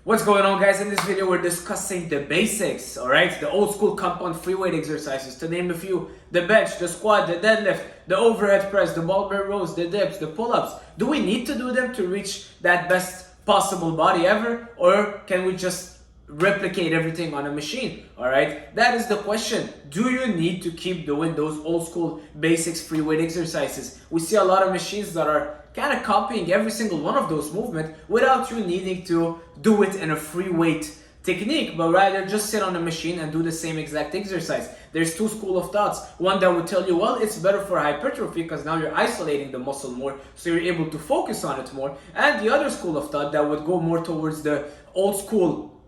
What's going on, guys? In this video we're discussing the basics, alright? The old school compound free weight exercises, to name a few: the bench, the squat, the deadlift, the overhead press, the barbell rows, the dips, the pull-ups. Do we need to do them to reach that best possible body ever, or can we just replicate everything on a machine? Alright, that is the question. Do you need to keep doing those old school basics free weight exercises? We see a lot of machines that are kind of copying every single one of those movements without you needing to do it in a free weight technique, but rather just sit on a machine and do the same exact exercise. There's two schools of thoughts. One that would tell you, well, it's better for hypertrophy because now you're isolating the muscle more, so you're able to focus on it more. And the other school of thought that would go more towards the old school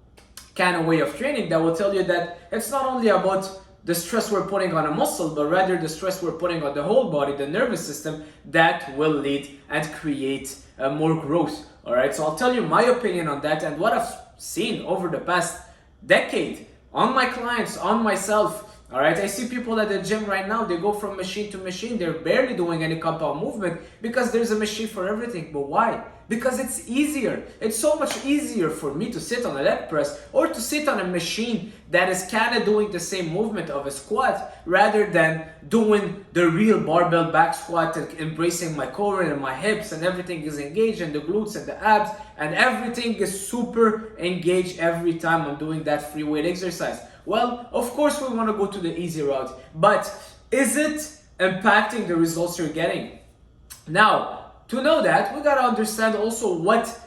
kind of way of training, that will tell you that it's not only about the stress we're putting on a muscle, but rather the stress we're putting on the whole body, the nervous system, that will lead and create more growth. All right, so I'll tell you my opinion on that and what I've seen over the past decade on my clients, on myself. All right, I see people at the gym right now, they go from machine to machine, they're barely doing any compound movement because there's a machine for everything. But why? Because it's easier. It's so much easier for me to sit on a leg press or to sit on a machine that is kind of doing the same movement of a squat rather than doing the real barbell back squat and embracing my core and my hips, and everything is engaged, and the glutes and the abs and everything is super engaged every time I'm doing that free weight exercise. Well, of course we want to go to the easy route, but is it impacting the results you're getting? Now, to know that, we gotta understand also what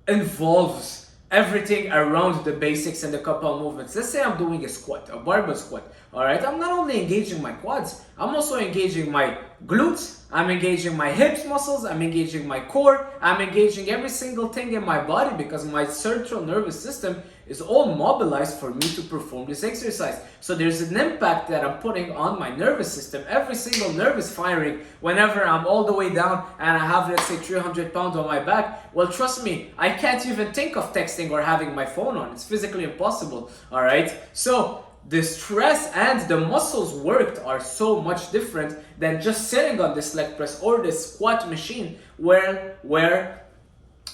involves everything around the basics and the compound movements. Let's say I'm doing a squat, a barbell squat. All right, I'm not only engaging my quads, I'm also engaging my glutes, I'm engaging my hips muscles, I'm engaging my core, I'm engaging every single thing in my body because my central nervous system is all mobilized for me to perform this exercise. So there's an impact that I'm putting on my nervous system. Every single nerve is firing whenever I'm all the way down and I have, let's say, 300 pounds on my back. Well, trust me, I can't even think of texting or having my phone on. It's physically impossible, all right? So the stress and the muscles worked are so much different than just sitting on this leg press or this squat machine where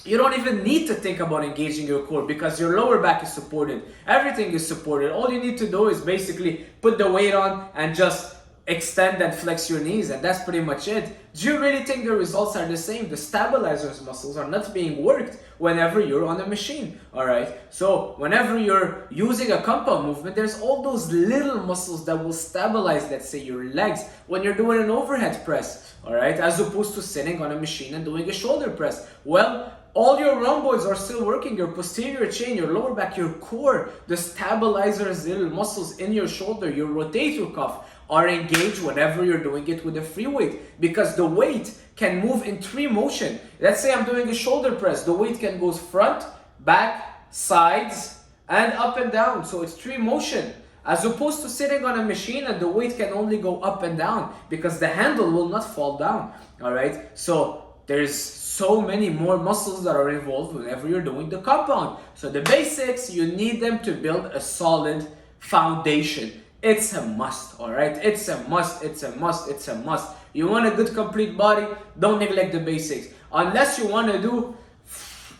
you don't even need to think about engaging your core because your lower back is supported. Everything is supported. All you need to do is basically put the weight on and just extend and flex your knees, and that's pretty much it. Do you really think the results are the same? The stabilizers muscles are not being worked whenever you're on a machine, all right? So whenever you're using a compound movement, there's all those little muscles that will stabilize, let's say, your legs when you're doing an overhead press, all right? As opposed to sitting on a machine and doing a shoulder press. Well, all your rhomboids are still working, your posterior chain, your lower back, your core, the stabilizers, little muscles in your shoulder, your rotator cuff are engaged whenever you're doing it with a free weight, because the weight can move in three motion. Let's say I'm doing a shoulder press, the weight can go front, back, sides, and up and down. So it's three motion. As opposed to sitting on a machine and the weight can only go up and down because the handle will not fall down, all right? So there's so many more muscles that are involved whenever you're doing the compound. So the basics, you need them to build a solid foundation. It's a must, all right? It's a must, it's a must, it's a must. You want a good complete body, don't neglect the basics. Unless you want to do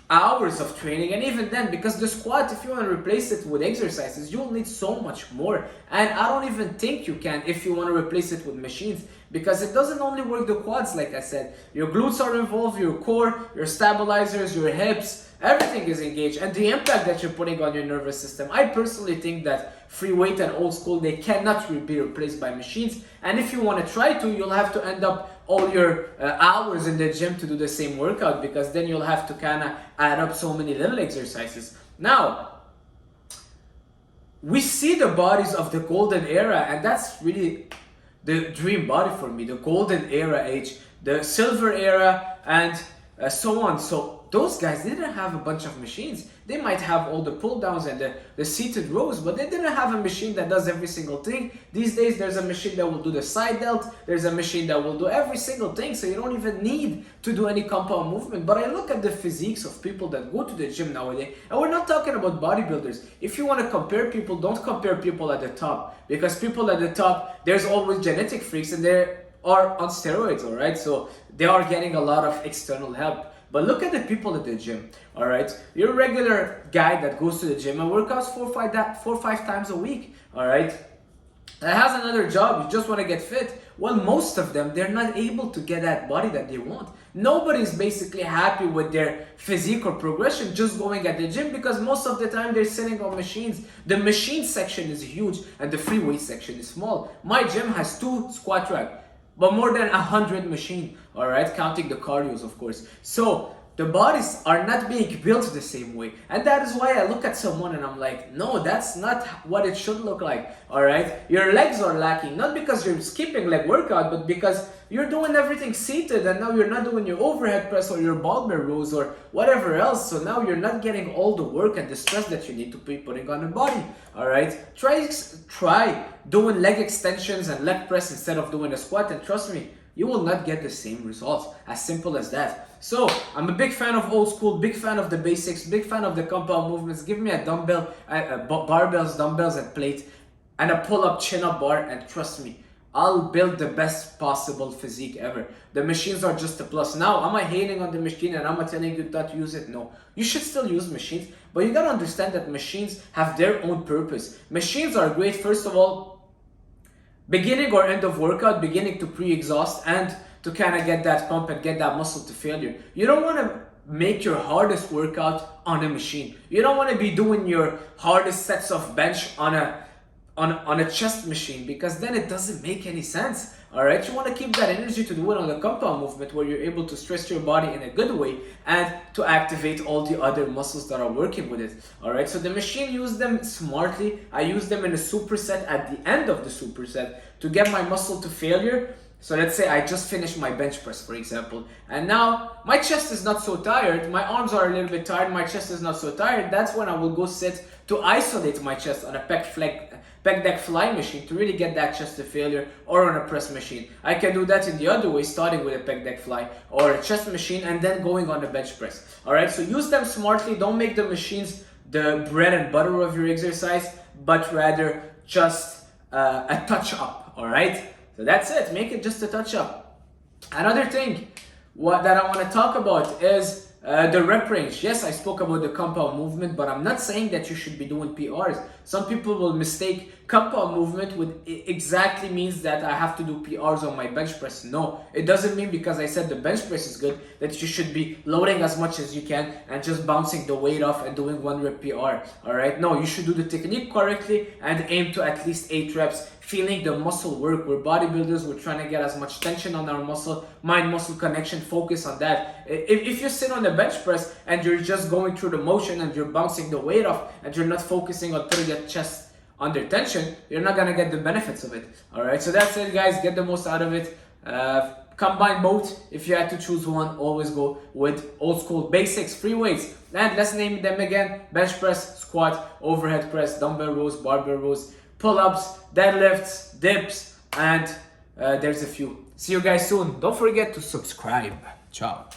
hours of training, and even then, because the squat, if you want to replace it with exercises, you'll need so much more, and I don't even think you can if you want to replace it with machines, because it doesn't only work the quads. Like I said, your glutes are involved, your core, your stabilizers, your hips, everything is engaged, and the impact that you're putting on your nervous system. I personally think that free weight and old school, they cannot be replaced by machines, and if you want to try to, you'll have to end up all your hours in the gym to do the same workout, because then you'll have to kind of add up so many little exercises. Now, we see the bodies of the golden era, and that's really the dream body for me, the golden era age, the silver era, and so on. So those guys didn't have a bunch of machines. They might have all the pull downs and the seated rows, but they didn't have a machine that does every single thing. These days there's a machine that will do the side delt, there's a machine that will do every single thing, so you don't even need to do any compound movement. But I look at the physiques of people that go to the gym nowadays, and we're not talking about bodybuilders. If you want to compare people, don't compare people at the top, because people at the top, there's always genetic freaks and they are on steroids, all right? So they are getting a lot of external help. But look at the people at the gym, all right? You're a regular guy that goes to the gym and workouts 4 or 5 times a week, all right? That has another job, you just want to get fit. Well, most of them, they're not able to get that body that they want. Nobody's basically happy with their physique or progression just going at the gym, because most of the time they're sitting on machines. The machine section is huge and the free weight section is small. My gym has 2 squat rack, but more than 100 machines, all right, counting the cardios, of course. So the bodies are not being built the same way, and that is why I look at someone and I'm like, no, that's not what it should look like, all right? Your legs are lacking, not because you're skipping leg workout, but because you're doing everything seated, and now you're not doing your overhead press or your barbell rows or whatever else. So now you're not getting all the work and the stress that you need to be putting on the body, all right? Try doing leg extensions and leg press instead of doing a squat, and trust me, you will not get the same results. As simple as that. So I'm a big fan of old school, big fan of the basics, big fan of the compound movements. Give me a dumbbell, barbells, dumbbells and plate, and a pull-up chin-up bar, and trust me, I'll build the best possible physique ever. The machines are just a plus. Now, am I hating on the machine and am I telling you not to use it? No. You should still use machines, but you gotta understand that machines have their own purpose. Machines are great, first of all, beginning or end of workout, beginning to pre-exhaust and to kind of get that pump and get that muscle to failure. You don't want to make your hardest workout on a machine. You don't want to be doing your hardest sets of bench on a chest machine, because then it doesn't make any sense. All right, you want to keep that energy to do it on the compound movement, where you're able to stress your body in a good way and to activate all the other muscles that are working with it. All right, so the machine, use them smartly. I use them in a superset at the end of the superset to get my muscle to failure. So let's say I just finished my bench press, for example, and now my chest is not so tired, my arms are a little bit tired, my chest is not so tired. That's when I will go sit to isolate my chest on a pec deck fly machine to really get that chest to failure, or on a press machine. I can do that in the other way, starting with a pec deck fly or a chest machine and then going on the bench press. All right, so use them smartly. Don't make the machines the bread and butter of your exercise, but rather just a touch up. All right. So that's it, make it just a touch up. Another thing that I want to talk about is the rep range. Yes, I spoke about the compound movement, but I'm not saying that you should be doing PRs. Some people will mistake compound movement with exactly means that I have to do PRs on my bench press. No, it doesn't mean because I said the bench press is good that you should be loading as much as you can and just bouncing the weight off and doing 1 rep PR. All right, no, you should do the technique correctly and aim to at least 8 reps, feeling the muscle work. We're bodybuilders, we're trying to get as much tension on our muscle, mind-muscle connection, focus on that. If you sit on the bench press and you're just going through the motion and you're bouncing the weight off and you're not focusing on putting that chest under tension, you're not gonna get the benefits of it. All right, so that's it, guys. Get the most out of it. Combine both. If you had to choose one, always go with old school basics, free weights. And let's name them again: bench press, squat, overhead press, dumbbell rows, barbell rows, pull-ups, deadlifts, dips, and there's a few. See you guys soon. Don't forget to subscribe. Ciao.